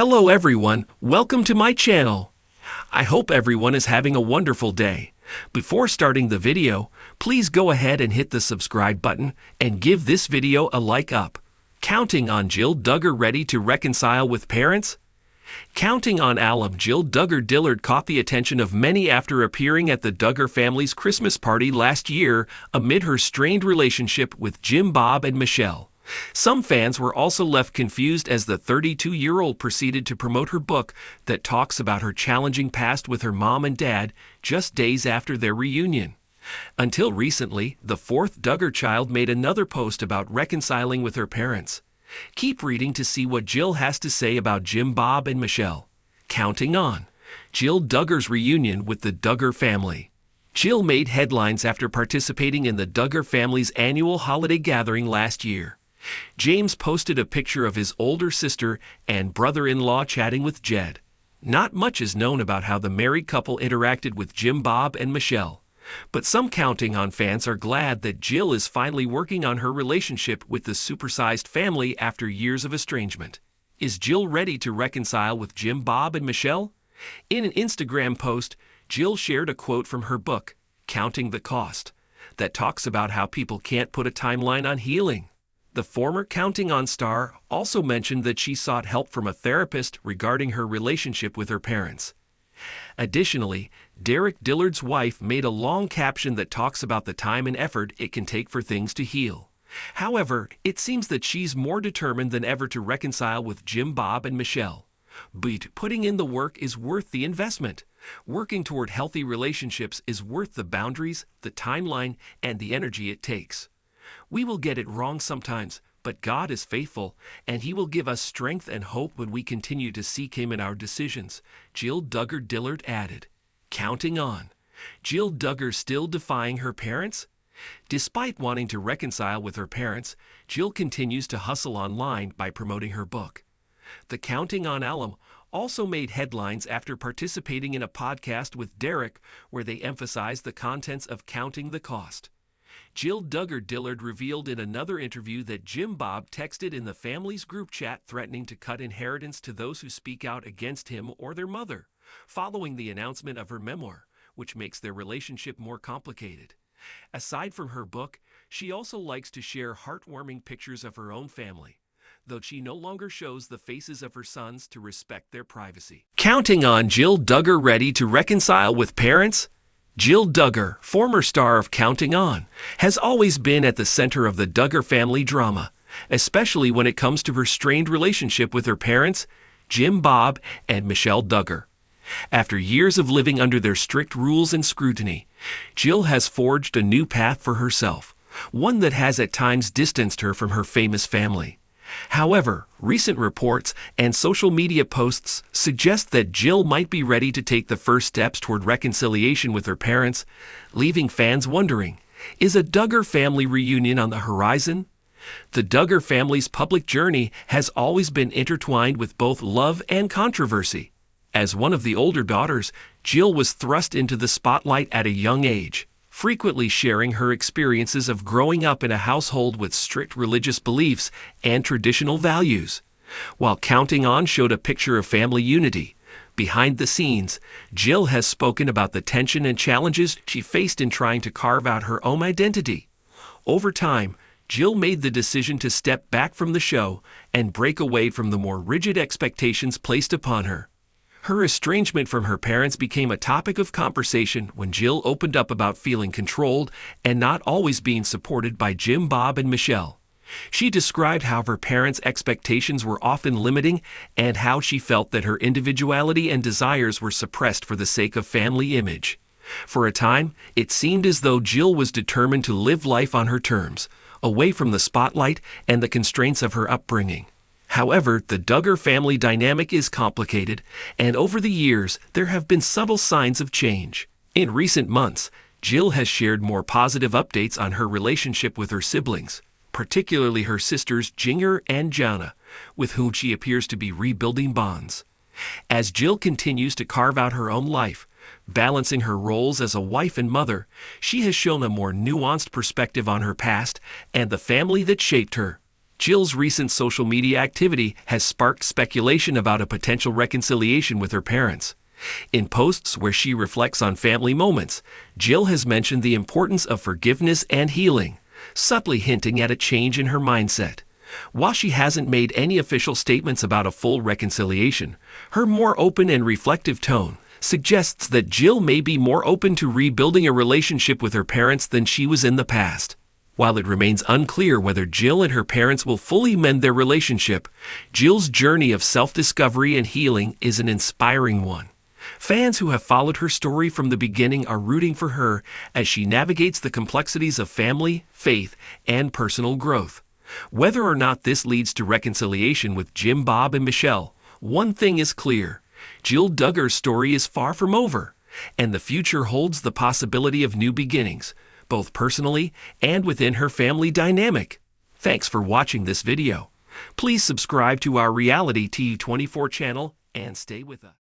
Hello everyone, welcome to my channel. I hope everyone is having a wonderful day. Before starting the video, please go ahead and hit the subscribe button and give this video a like up. Counting on Jill Duggar ready to reconcile with parents? Counting on alum Jill Duggar Dillard caught the attention of many after appearing at the Duggar family's Christmas party last year amid her strained relationship with Jim Bob and Michelle. Some fans were also left confused as the 32-year-old proceeded to promote her book that talks about her challenging past with her mom and dad just days after their reunion. Until recently, the fourth Duggar child made another post about reconciling with her parents. Keep reading to see what Jill has to say about Jim Bob and Michelle. Counting on Jill Duggar's reunion with the Duggar family. Jill made headlines after participating in the Duggar family's annual holiday gathering last year. James posted a picture of his older sister and brother-in-law chatting with Jed. Not much is known about how the married couple interacted with Jim Bob and Michelle, but some Counting On fans are glad that Jill is finally working on her relationship with the supersized family after years of estrangement. Is Jill ready to reconcile with Jim Bob and Michelle? In an Instagram post, Jill shared a quote from her book, Counting the Cost, that talks about how people can't put a timeline on healing. The former Counting On star also mentioned that she sought help from a therapist regarding her relationship with her parents. Additionally, Derek Dillard's wife made a long caption that talks about the time and effort it can take for things to heal. However, it seems that she's more determined than ever to reconcile with Jim Bob and Michelle. But putting in the work is worth the investment. Working toward healthy relationships is worth the boundaries, the timeline, and the energy it takes. We will get it wrong sometimes, but God is faithful, and He will give us strength and hope when we continue to seek Him in our decisions, Jill Duggar Dillard added. Counting on Jill Duggar still defying her parents? Despite wanting to reconcile with her parents, Jill continues to hustle online by promoting her book. The Counting On alum also made headlines after participating in a podcast with Derek where they emphasized the contents of Counting the Cost. Jill Duggar Dillard revealed in another interview that Jim Bob texted in the family's group chat threatening to cut inheritance to those who speak out against him or their mother, following the announcement of her memoir, which makes their relationship more complicated. Aside from her book, she also likes to share heartwarming pictures of her own family, though she no longer shows the faces of her sons to respect their privacy. Counting on Jill Duggar ready to reconcile with parents? Jill Duggar, former star of Counting On, has always been at the center of the Duggar family drama, especially when it comes to her strained relationship with her parents, Jim Bob and Michelle Duggar. After years of living under their strict rules and scrutiny, Jill has forged a new path for herself, one that has at times distanced her from her famous family. However, recent reports and social media posts suggest that Jill might be ready to take the first steps toward reconciliation with her parents, leaving fans wondering, is a Duggar family reunion on the horizon? The Duggar family's public journey has always been intertwined with both love and controversy. As one of the older daughters, Jill was thrust into the spotlight at a young age, frequently sharing her experiences of growing up in a household with strict religious beliefs and traditional values. While Counting On showed a picture of family unity, behind the scenes, Jill has spoken about the tension and challenges she faced in trying to carve out her own identity. Over time, Jill made the decision to step back from the show and break away from the more rigid expectations placed upon her. Her estrangement from her parents became a topic of conversation when Jill opened up about feeling controlled and not always being supported by Jim Bob and Michelle. She described how her parents' expectations were often limiting and how she felt that her individuality and desires were suppressed for the sake of family image. For a time, it seemed as though Jill was determined to live life on her terms, away from the spotlight and the constraints of her upbringing. However, the Duggar family dynamic is complicated, and over the years, there have been subtle signs of change. In recent months, Jill has shared more positive updates on her relationship with her siblings, particularly her sisters Jinger and Jana, with whom she appears to be rebuilding bonds. As Jill continues to carve out her own life, balancing her roles as a wife and mother, she has shown a more nuanced perspective on her past and the family that shaped her. Jill's recent social media activity has sparked speculation about a potential reconciliation with her parents. In posts where she reflects on family moments, Jill has mentioned the importance of forgiveness and healing, subtly hinting at a change in her mindset. While she hasn't made any official statements about a full reconciliation, her more open and reflective tone suggests that Jill may be more open to rebuilding a relationship with her parents than she was in the past. While it remains unclear whether Jill and her parents will fully mend their relationship, Jill's journey of self-discovery and healing is an inspiring one. Fans who have followed her story from the beginning are rooting for her as she navigates the complexities of family, faith, and personal growth. Whether or not this leads to reconciliation with Jim, Bob, and Michelle, one thing is clear. Jill Duggar's story is far from over, and the future holds the possibility of new beginnings, both personally and within her family dynamic. Thanks for watching this video. Please subscribe to our Reality TV 24 channel and stay with us.